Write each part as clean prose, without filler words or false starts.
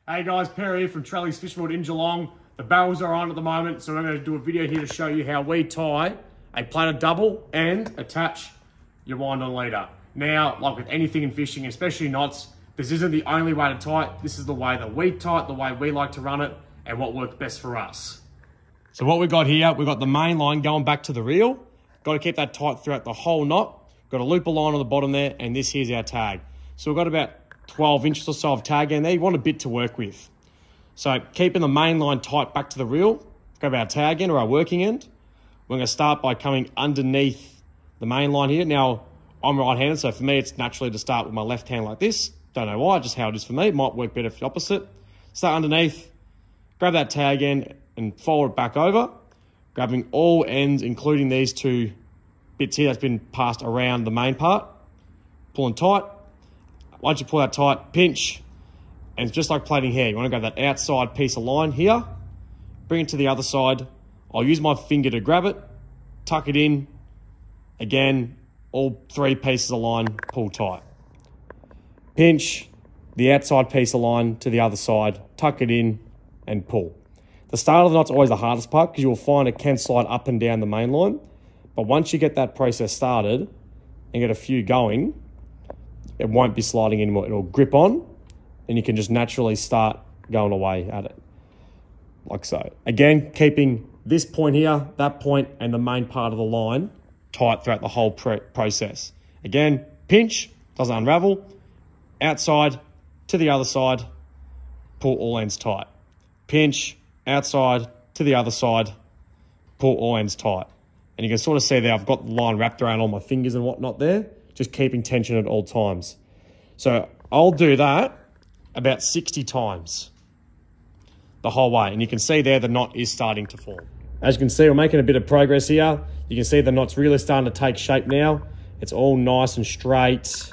Hey guys, Perry here from Trelly's Fishing World in Geelong. The barrels are on at the moment, so I'm going to do a video here to show you how we tie a plated double and attach your wind-on leader. Now, like with anything in fishing, especially knots, this isn't the only way to tie it. This is the way that we tie it, the way we like to run it, and what works best for us. So what we got here, we've got the main line going back to the reel. Got to keep that tight throughout the whole knot. Got a loop of line on the bottom there, and this here's our tag. So we've got about 12 inches or so of tag in there. You want a bit to work with. So keeping the main line tight back to the reel, grab our tag end or our working end. We're going to start by coming underneath the main line here. Now, I'm right-handed, so for me, it's naturally to start with my left hand like this. Don't know why, just how it is for me. It might work better for the opposite. Start underneath, grab that tag end and fold it back over, grabbing all ends, including these two bits here that's been passed around the main part. Pulling tight. Once you pull that tight, pinch, and it's just like plaiting hair. You want to grab that outside piece of line here, bring it to the other side. I'll use my finger to grab it, tuck it in. Again, all three pieces of line pull tight. Pinch the outside piece of line to the other side, tuck it in, and pull. The start of the knot's always the hardest part because you'll find it can slide up and down the main line. But once you get that process started and get a few going, it won't be sliding anymore. It'll grip on and you can just naturally start going away at it. Like so. Again, keeping this point here, that point, and the main part of the line tight throughout the whole process. Again, pinch, doesn't unravel. Outside to the other side, pull all ends tight. Pinch, outside to the other side, pull all ends tight. And you can sort of see there, I've got the line wrapped around all my fingers and whatnot there, just keeping tension at all times. So I'll do that about 60 times the whole way. And you can see there the knot is starting to form. As you can see, we're making a bit of progress here. You can see the knot's really starting to take shape now. It's all nice and straight,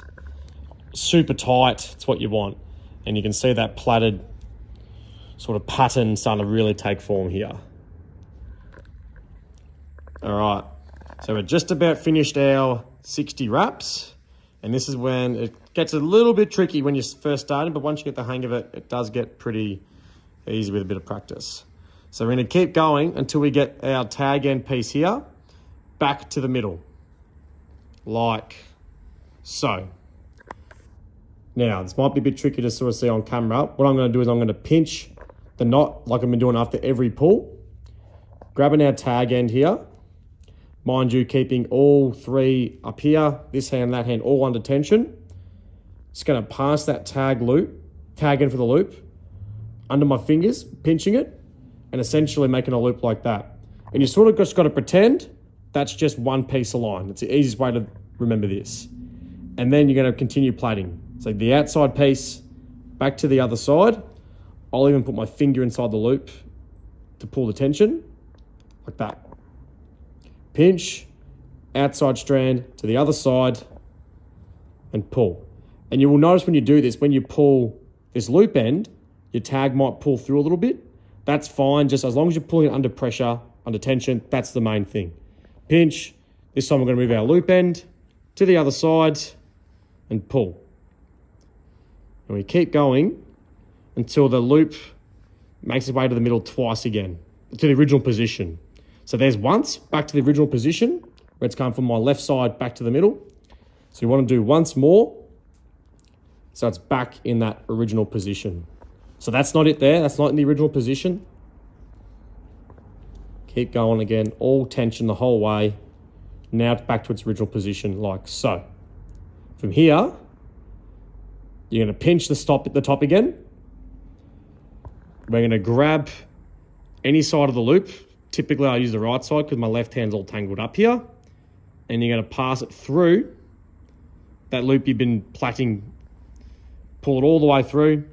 super tight. It's what you want. And you can see that plaited sort of pattern starting to really take form here. All right, so we're just about finished our 60 wraps. And this is when it gets a little bit tricky when you're first starting, but once you get the hang of it, it does get pretty easy with a bit of practice. So we're gonna keep going until we get our tag end piece here back to the middle, like so. Now, this might be a bit tricky to sort of see on camera. What I'm gonna do is I'm gonna pinch the knot like I've been doing after every pull, grabbing our tag end here. Mind you, keeping all three up here, this hand, that hand, all under tension. Just gonna pass that tag end for the loop, under my fingers, pinching it, and essentially making a loop like that. And you sort of just gotta pretend that's just one piece of line. It's the easiest way to remember this. And then you're gonna continue plaiting. So the outside piece, back to the other side. I'll even put my finger inside the loop to pull the tension, like that. Pinch, outside strand to the other side, and pull. And you will notice when you do this, when you pull this loop end, your tag might pull through a little bit. That's fine, just as long as you're pulling it under pressure, under tension, that's the main thing. Pinch, this time we're gonna move our loop end to the other side and pull. And we keep going until the loop makes its way to the middle twice again, to the original position. So there's once, back to the original position, where it's come from my left side back to the middle. So you want to do once more, so it's back in that original position. So that's not it there, that's not in the original position. Keep going again, all tension the whole way. Now it's back to its original position, like so. From here, you're going to pinch the stop at the top again. We're going to grab any side of the loop. Typically, I use the right side because my left hand's all tangled up here. And you're going to pass it through that loop you've been plaiting. Pull it all the way through.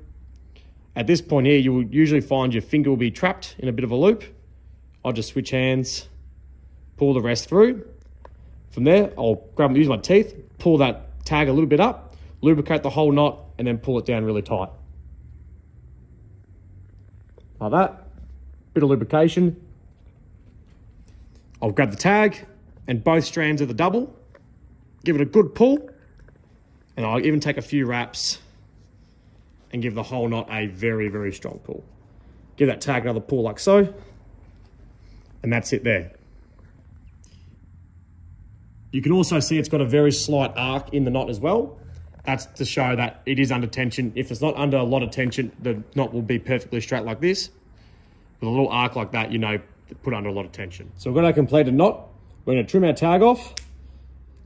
At this point here, you will usually find your finger will be trapped in a bit of a loop. I'll just switch hands, pull the rest through. From there, I'll use my teeth, pull that tag a little bit up, lubricate the whole knot, and then pull it down really tight. Like that. Bit of lubrication. I'll grab the tag and both strands of the double, give it a good pull, and I'll even take a few wraps and give the whole knot a very, very strong pull. Give that tag another pull like so, and that's it there. You can also see it's got a very slight arc in the knot as well. That's to show that it is under tension. If it's not under a lot of tension, the knot will be perfectly straight like this. With a little arc like that, you know, put under a lot of tension. So we're going to complete a knot. We're going to trim our tag off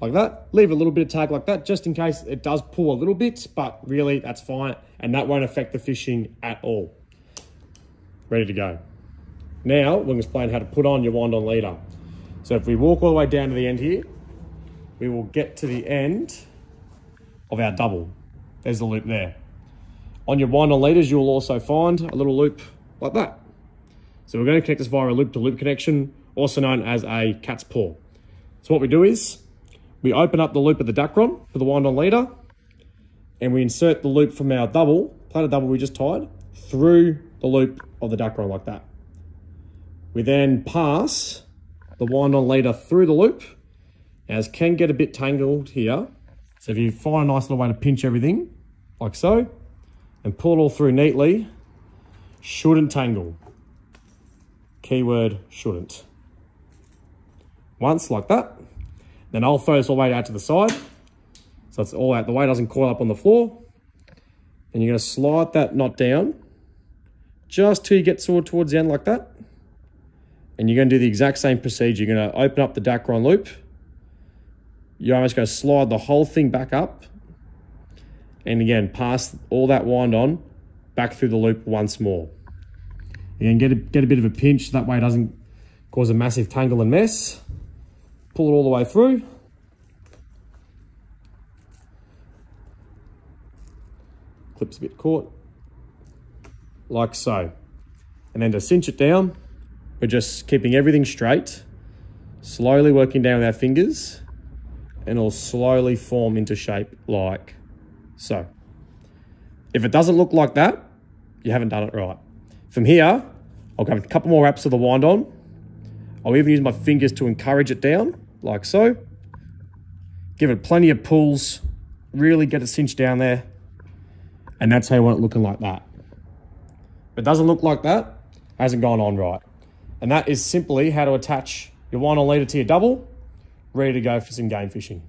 like that. Leave a little bit of tag like that, just in case it does pull a little bit, but really that's fine. And that won't affect the fishing at all. Ready to go. Now, we'll explain how to put on your wind-on leader. So if we walk all the way down to the end here, we will get to the end of our double. There's the loop there. On your wind-on leaders, you'll also find a little loop like that. So we're going to connect this via a loop-to-loop connection, also known as a cat's paw. So what we do is, we open up the loop of the Dacron for the wind-on leader, and we insert the loop from our plaited double we just tied, through the loop of the Dacron like that. We then pass the wind-on leader through the loop. As can get a bit tangled here. So if you find a nice little way to pinch everything, like so, and pull it all through neatly, shouldn't tangle. Keyword, shouldn't. Once, like that. Then I'll throw this all the way out to the side. So it's all out, the way it doesn't coil up on the floor. And you're gonna slide that knot down, just till you get towards the end like that. And you're gonna do the exact same procedure. You're gonna open up the Dacron loop. You're almost going to slide the whole thing back up. And again, pass all that wind on back through the loop once more. Again, get a bit of a pinch. That way it doesn't cause a massive tangle and mess. Pull it all the way through. Clip's a bit caught. Like so. And then to cinch it down, we're just keeping everything straight. Slowly working down with our fingers. And it'll slowly form into shape like so. If it doesn't look like that, you haven't done it right. From here, I'll grab a couple more wraps of the wind on. I'll even use my fingers to encourage it down, like so. Give it plenty of pulls, really get it cinched down there. And that's how you want it looking like that. If it doesn't look like that, it hasn't gone on right. And that is simply how to attach your wind-on leader to your double, ready to go for some game fishing.